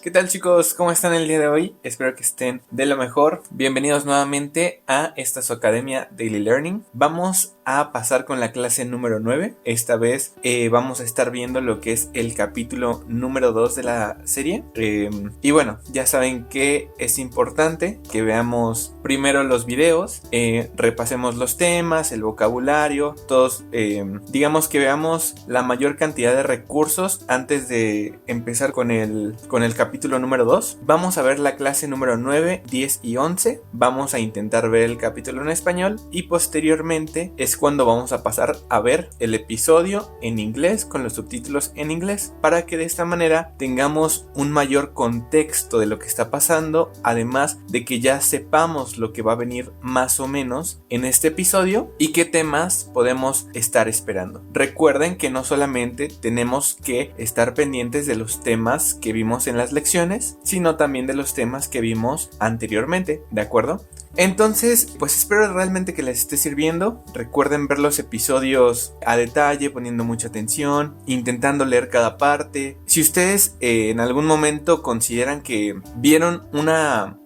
¿Qué tal, chicos? ¿Cómo están el día de hoy? Espero que estén de lo mejor. Bienvenidos nuevamente a esta su academia Daily Learning. Vamos a pasar con la clase número 9. Esta vez vamos a estar viendo lo que es el capítulo número 2 de la serie. Y bueno, ya saben que es importante que veamos primero los videos, repasemos los temas, el vocabulario, todos, digamos que veamos la mayor cantidad de recursos antes de empezar con el capítulo número 2. Vamos a ver la clase número 9, 10 y 11. Vamos a intentar ver el capítulo en español y posteriormente es cuando vamos a pasar a ver el episodio en inglés con los subtítulos en inglés, para que de esta manera tengamos un mayor contexto de lo que está pasando, además de que ya sepamos lo que va a venir más o menos en este episodio y qué temas podemos estar esperando. Recuerden que no solamente tenemos que estar pendientes de los temas que vimos en las lecciones, sino también de los temas que vimos anteriormente, ¿de acuerdo? Entonces, pues espero realmente que les esté sirviendo. Recuerden ver los episodios a detalle, poniendo mucha atención, intentando leer cada parte. Si ustedes en algún momento consideran que vieron una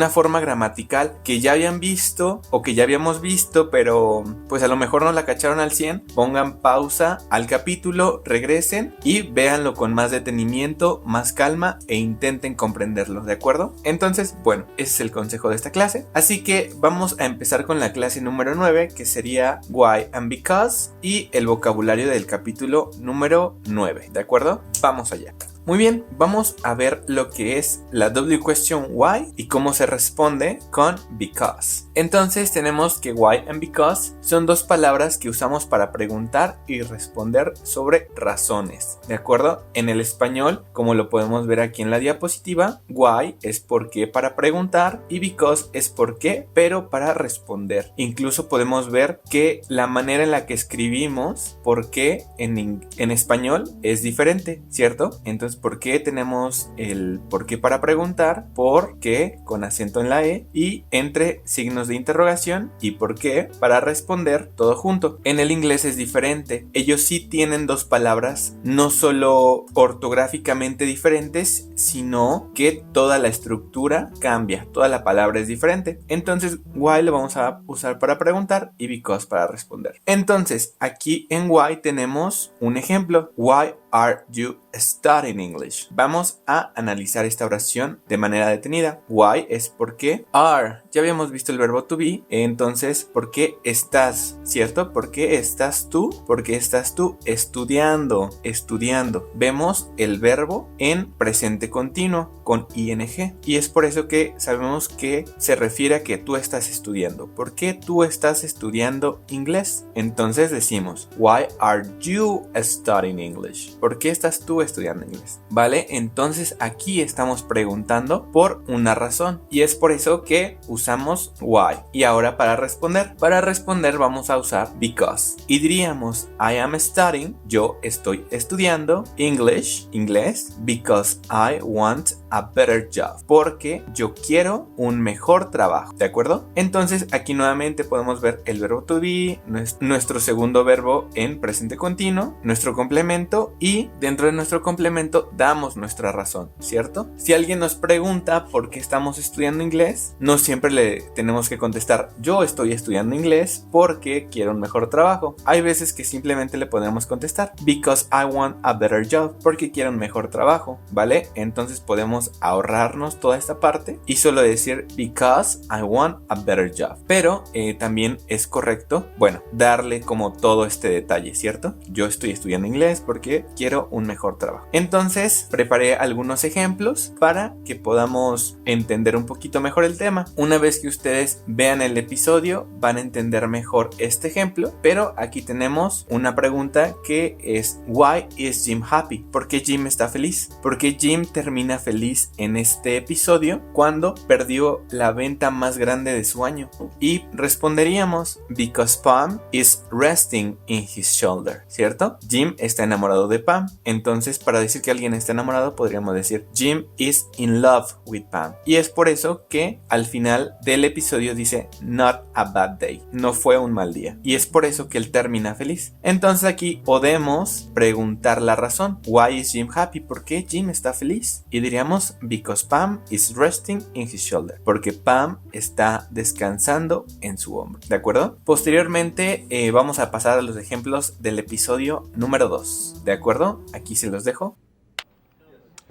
forma gramatical que ya habían visto o que ya habíamos visto, pero pues a lo mejor no la cacharon al 100, pongan pausa al capítulo, regresen y véanlo con más detenimiento, más calma e intenten comprenderlo, ¿de acuerdo? Entonces, bueno, ese es el consejo de esta clase. Así que vamos a empezar con la clase número 9, que sería Why and Because, y el vocabulario del capítulo número 9, ¿de acuerdo? Vamos allá. Muy bien, vamos a ver lo que es la W question why y cómo se responde con because. Entonces tenemos que why and because son dos palabras que usamos para preguntar y responder sobre razones, ¿de acuerdo? En el español, como lo podemos ver aquí en la diapositiva, why es por qué para preguntar y because es por qué, pero para responder. Incluso podemos ver que la manera en la que escribimos por qué en español es diferente, ¿cierto? Entonces, ¿por qué tenemos el por qué para preguntar? Por qué con acento en la E y entre signos de interrogación, y por qué para responder todo junto. En el inglés es diferente. Ellos sí tienen dos palabras no solo ortográficamente diferentes, sino que toda la estructura cambia. Toda la palabra es diferente. Entonces, why lo vamos a usar para preguntar y because para responder. Entonces, aquí en why tenemos un ejemplo. Why are you studying English? Vamos a analizar esta oración de manera detenida. Why es por qué. Are, ya habíamos visto el verbo to be. Entonces, ¿por qué estás? ¿Cierto? ¿Por qué estás tú? ¿Por qué estás tú estudiando? Estudiando. Vemos el verbo en presente continuo con ing. Y es por eso que sabemos que se refiere a que tú estás estudiando. ¿Por qué tú estás estudiando inglés? Entonces decimos, why are you studying English? ¿Por qué estás tú estudiando inglés? ¿Vale? Entonces aquí estamos preguntando por una razón y es por eso que usamos why. Y ahora para responder vamos a usar because y diríamos I am studying, yo estoy estudiando English, inglés, because I want a better job, porque yo quiero un mejor trabajo, ¿de acuerdo? Entonces aquí nuevamente podemos ver el verbo to be, nuestro segundo verbo en presente continuo, nuestro complemento, y dentro de nuestro complemento damos nuestra razón, ¿cierto? Si alguien nos pregunta por qué estamos estudiando inglés, no siempre le tenemos que contestar yo estoy estudiando inglés porque quiero un mejor trabajo. Hay veces que simplemente le podemos contestar because I want a better job, porque quiero un mejor trabajo, ¿vale? Entonces podemos ahorrarnos toda esta parte y solo decir because I want a better job. Pero también es correcto, bueno, darle como todo este detalle, ¿cierto? Yo estoy estudiando inglés porque quiero un mejor trabajo. Entonces preparé algunos ejemplos para que podamos entender un poquito mejor el tema. Una vez que ustedes vean el episodio van a entender mejor este ejemplo, pero aquí tenemos una pregunta que es why is Jim happy? ¿Por qué Jim está feliz? ¿Por qué Jim termina feliz en este episodio cuando perdió la venta más grande de su año? Y responderíamos because Pam is resting in his shoulder, ¿cierto? Jim está enamorado de Pam. Entonces, para decir que alguien está enamorado podríamos decir Jim is in love with Pam. Y es por eso que al final del episodio dice not a bad day, no fue un mal día. Y es por eso que él termina feliz. Entonces aquí podemos preguntar la razón. Why is Jim happy? ¿Por qué Jim está feliz? Y diríamos diríamos because Pam is resting in his shoulder, porque Pam está descansando en su hombro, ¿de acuerdo? Posteriormente vamos a pasar a los ejemplos del episodio número 2, ¿de acuerdo? Aquí se los dejo.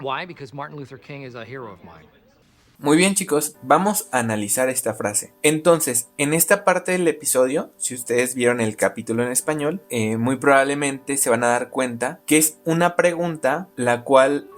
Why? Because Martin Luther King is a hero of mine. Muy bien, chicos, vamos a analizar esta frase. Entonces, en esta parte del episodio, si ustedes vieron el capítulo en español, muy probablemente se van a dar cuenta que es una pregunta la cual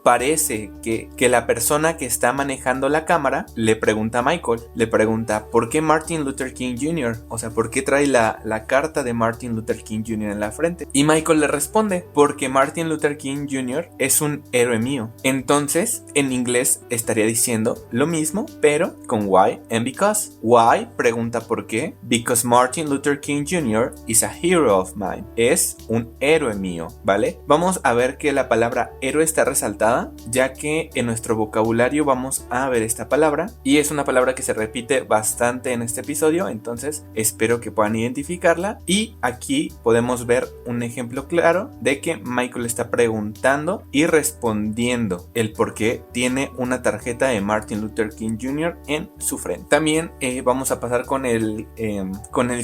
parece que la persona que está manejando la cámara le pregunta a Michael, le pregunta ¿por qué Martin Luther King Jr.? O sea, ¿por qué trae la carta de Martin Luther King Jr. en la frente? Y Michael le responde, porque Martin Luther King Jr. es un héroe mío. Entonces, en inglés estaría diciendo lo mismo, pero con why and because. Why pregunta por qué. Because Martin Luther King Jr. is a hero of mine. Es un héroe mío, ¿vale? Vamos a ver que la palabra héroe está resaltada, ya que en nuestro vocabulario vamos a ver esta palabra y es una palabra que se repite bastante en este episodio, entonces espero que puedan identificarla. Y aquí podemos ver un ejemplo claro de que Michael está preguntando y respondiendo el por qué tiene una tarjeta de Martin Luther King Jr. en su frente. También vamos a pasar con el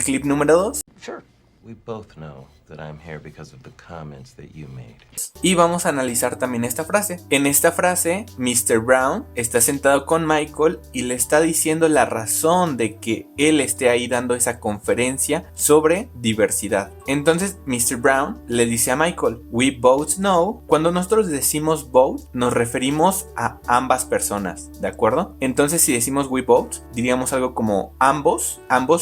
clip número 2. Sure. We both know that I'm here because of the comments that you made. Y vamos a analizar también esta frase. En esta frase, Mr. Brown está sentado con Michael y le está diciendo la razón de que él esté ahí dando esa conferencia sobre diversidad. Entonces, Mr. Brown le dice a Michael, we both know. Cuando nosotros decimos both, nos referimos a ambas personas, ¿de acuerdo? Entonces, si decimos we both, diríamos algo como ambos,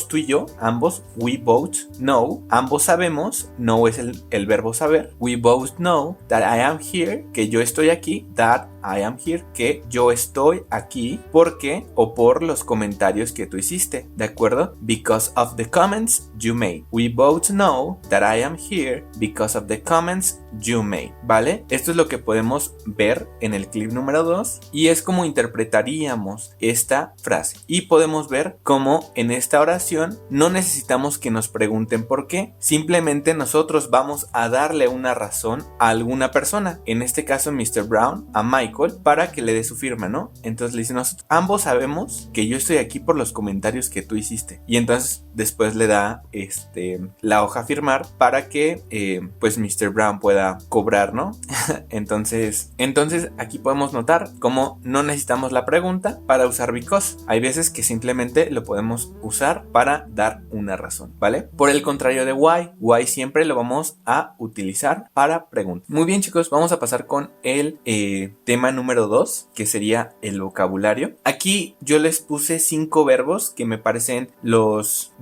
tú y yo, ambos, we both know, ambos sabemos. Know es el verbo saber. We both know that I am here, que yo estoy aquí. That I am here, que yo estoy aquí porque o por los comentarios que tú hiciste, ¿de acuerdo? Because of the comments you made. We both know that I am here because of the comments you made, ¿vale? Esto es lo que podemos ver en el clip número 2 y es como interpretaríamos esta frase. Y podemos ver cómo en esta oración no necesitamos que nos pregunten por qué, simplemente nosotros vamos a darle una razón a alguna persona, en este caso Mr. Brown, a Michael, para que le dé su firma, ¿no? Entonces le dice, nosotros ambos sabemos que yo estoy aquí por los comentarios que tú hiciste. Y entonces después le da la hoja a firmar para que pues Mr. Brown pueda cobrar, ¿no? entonces aquí podemos notar cómo no necesitamos la pregunta para usar because. Hay veces que simplemente lo podemos usar para dar una razón, ¿vale? Por el contrario de why siempre lo vamos a utilizar para preguntar. Muy bien, chicos, vamos a pasar con el tema número 2, que sería el vocabulario. Aquí yo les puse 5 verbos que me parecen los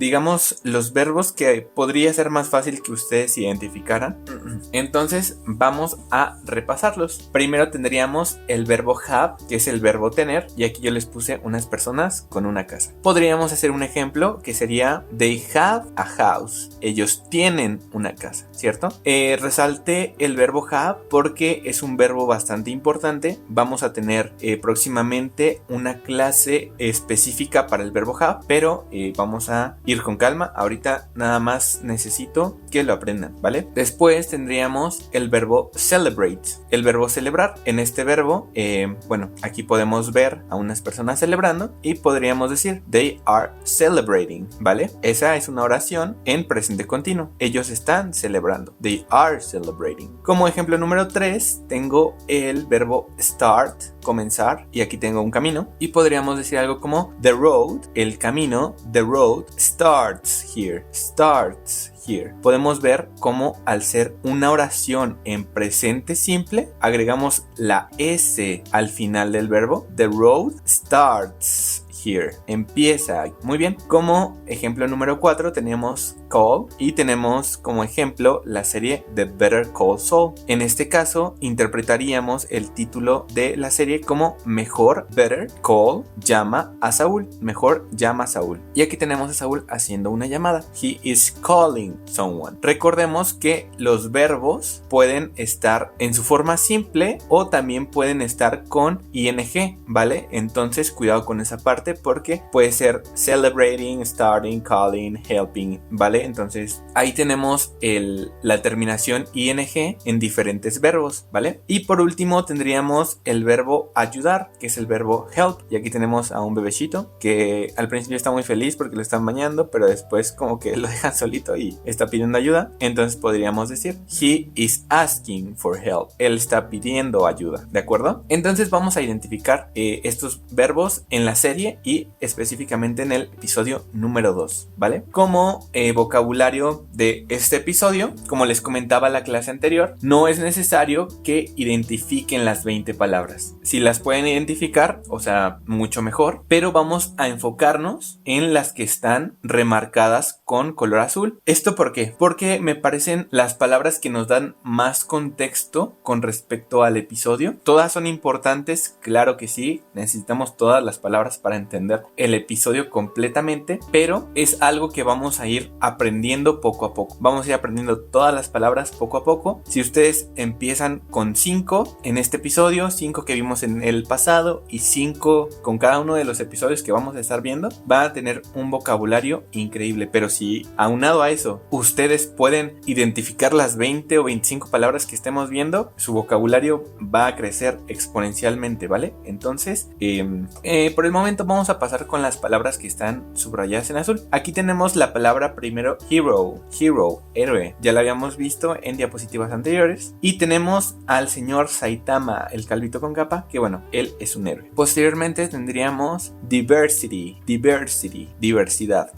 verbos que podría ser más fácil que ustedes identificaran. Entonces vamos a repasarlos. Primero tendríamos el verbo have, que es el verbo tener, y aquí yo les puse unas personas con una casa. Podríamos hacer un ejemplo que sería they have a house. Ellos tienen una casa, ¿cierto? Resalté el verbo have porque es un verbo bastante importante. Vamos a tener próximamente una clase específica para el verbo have, pero vamos a ir con calma. Ahorita nada más necesito que lo aprendan, ¿vale? Después tendríamos el verbo celebrate, el verbo celebrar. En este verbo, aquí podemos ver a unas personas celebrando y podríamos decir they are celebrating, ¿vale? Esa es una oración en presente continuo. Ellos están celebrando. They are celebrating. Como ejemplo número 3 tengo el verbo start, comenzar, y aquí tengo un camino y podríamos decir algo como the road, el camino, the road starts here. Podemos ver cómo al ser una oración en presente simple agregamos la S al final del verbo. The road starts here. Empieza. Muy bien. Como ejemplo número 4 tenemos Call y tenemos como ejemplo la serie The Better Call Saul. En este caso interpretaríamos el título de la serie como Mejor Better Call llama a Saúl. Mejor llama a Saúl. Y aquí tenemos a Saúl haciendo una llamada. He is calling someone. Recordemos que los verbos pueden estar en su forma simple o también pueden estar con ing, ¿vale? Entonces cuidado con esa parte porque puede ser celebrating, starting, calling, helping, ¿vale? ¿vale? Entonces ahí tenemos la terminación ing en diferentes verbos, ¿vale? Y por último tendríamos el verbo ayudar, que es el verbo help. Y aquí tenemos a un bebecito que al principio está muy feliz porque lo están bañando, pero después como que lo dejan solito y está pidiendo ayuda. Entonces podríamos decir he is asking for help. Él está pidiendo ayuda, ¿de acuerdo? Entonces vamos a identificar estos verbos en la serie y específicamente en el episodio número 2, ¿vale? Como vocabulario de este episodio, como les comentaba la clase anterior, no es necesario que identifiquen las 20 palabras. Si las pueden identificar, o sea, mucho mejor, pero vamos a enfocarnos en las que están remarcadas con color azul. ¿Esto por qué? Porque me parecen las palabras que nos dan más contexto con respecto al episodio. Todas son importantes, claro que sí, necesitamos todas las palabras para entender el episodio completamente, pero es algo que vamos a ir aprendiendo poco a poco. Vamos a ir aprendiendo todas las palabras poco a poco. Si ustedes empiezan con 5 en este episodio, 5 que vimos en el pasado y 5 con cada uno de los episodios que vamos a estar viendo, van a tener un vocabulario increíble. Pero si aunado a eso ustedes pueden identificar las 20 o 25 palabras que estemos viendo, su vocabulario va a crecer exponencialmente, ¿vale? Entonces por el momento vamos a pasar con las palabras que están subrayadas en azul. Aquí tenemos la palabra primero hero, héroe, ya la habíamos visto en diapositivas anteriores. Y tenemos al señor Saitama, el calvito con capa, que bueno, él es un héroe. Posteriormente tendríamos diversidad,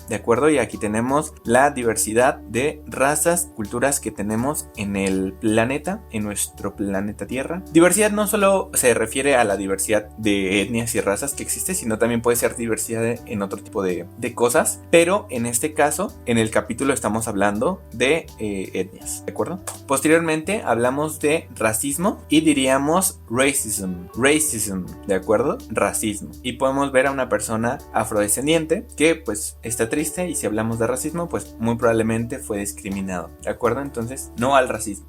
¿de acuerdo? Y aquí tenemos la diversidad de razas, culturas que tenemos en el planeta, en nuestro planeta Tierra. Diversidad no solo se refiere a la diversidad de etnias y razas que existe, sino también puede ser diversidad en otro tipo de cosas, pero en este caso, en el capítulo estamos hablando de etnias, ¿de acuerdo? Posteriormente hablamos de racismo y diríamos racism, ¿de acuerdo? Racismo. Y podemos ver a una persona afrodescendiente que pues está triste, y si hablamos de racismo, pues muy probablemente fue discriminado, ¿de acuerdo? Entonces, no al racismo.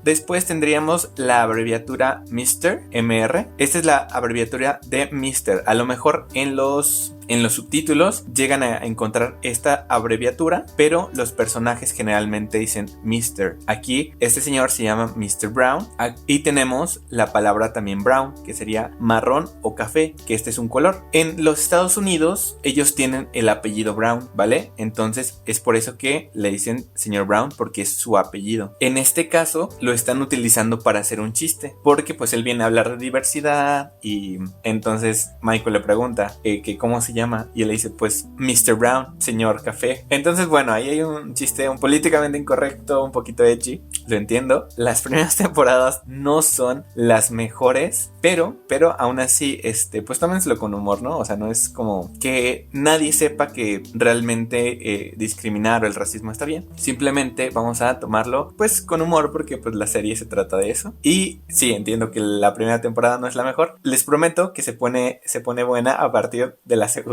Después tendríamos la abreviatura Mr. MR. Esta es la abreviatura de Mr. A lo mejor en los subtítulos llegan a encontrar esta abreviatura, pero los personajes generalmente dicen Mr. Aquí este señor se llama Mr. Brown y tenemos la palabra también brown, que sería marrón o café, que este es un color. En los Estados Unidos ellos tienen el apellido Brown, ¿vale? Entonces es por eso que le dicen señor Brown, porque es su apellido. En este caso lo están utilizando para hacer un chiste, porque pues él viene a hablar de diversidad y entonces Michael le pregunta que cómo se llama, y él le dice pues Mr. Brown, señor café. Entonces bueno, ahí hay un chiste un políticamente incorrecto, un poquito edgy, lo entiendo. Las primeras temporadas no son las mejores, pero aún así pues tómenselo con humor, ¿no? O sea, no es como que nadie sepa que realmente discriminar o el racismo está bien. Simplemente vamos a tomarlo pues con humor, porque pues la serie se trata de eso. Y sí, entiendo que la primera temporada no es la mejor. Les prometo que se pone buena a partir de la segunda.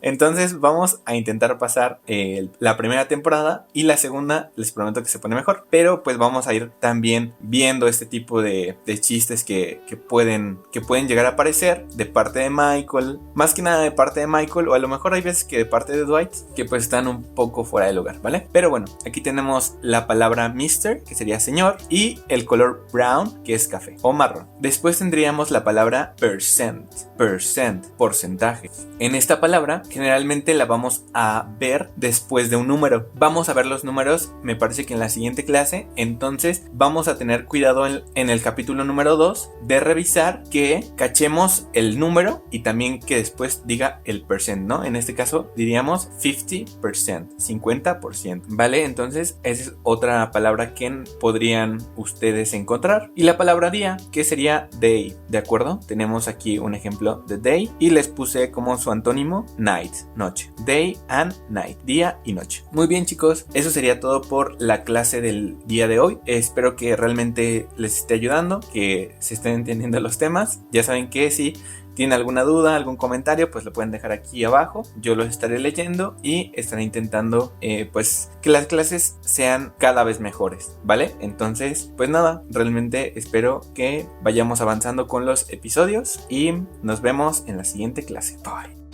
Entonces vamos a intentar pasar la primera temporada, y la segunda les prometo que se pone mejor. Pero pues vamos a ir también viendo este tipo de chistes que pueden llegar a aparecer de parte de Michael. Más que nada de parte de Michael, o a lo mejor hay veces que de parte de Dwight, que pues están un poco fuera de lugar, ¿vale? Pero bueno, aquí tenemos la palabra Mr., que sería señor, y el color brown, que es café o marrón. Después tendríamos la palabra percent, porcentaje. En esta palabra generalmente la vamos a ver después de un número. Vamos a ver los números, me parece que en la siguiente clase. Entonces vamos a tener cuidado en el capítulo número 2 de revisar que cachemos el número y también que después diga el percent, ¿no? En este caso diríamos 50%, 50%, ¿vale? Entonces esa es otra palabra que podrían ustedes encontrar. Y la palabra día, que sería day, ¿de acuerdo? Tenemos aquí un ejemplo de day y les puse como su antónimo night, noche. Day and night, día y noche. Muy bien, chicos, eso sería todo por la clase del día de hoy. Espero que realmente les esté ayudando, que se estén entendiendo los temas. Ya saben que si tienen alguna duda, algún comentario, pues lo pueden dejar aquí abajo. Yo los estaré leyendo y estaré intentando pues que las clases sean cada vez mejores, ¿vale? Entonces, pues nada, realmente espero que vayamos avanzando con los episodios y nos vemos en la siguiente clase. Bye.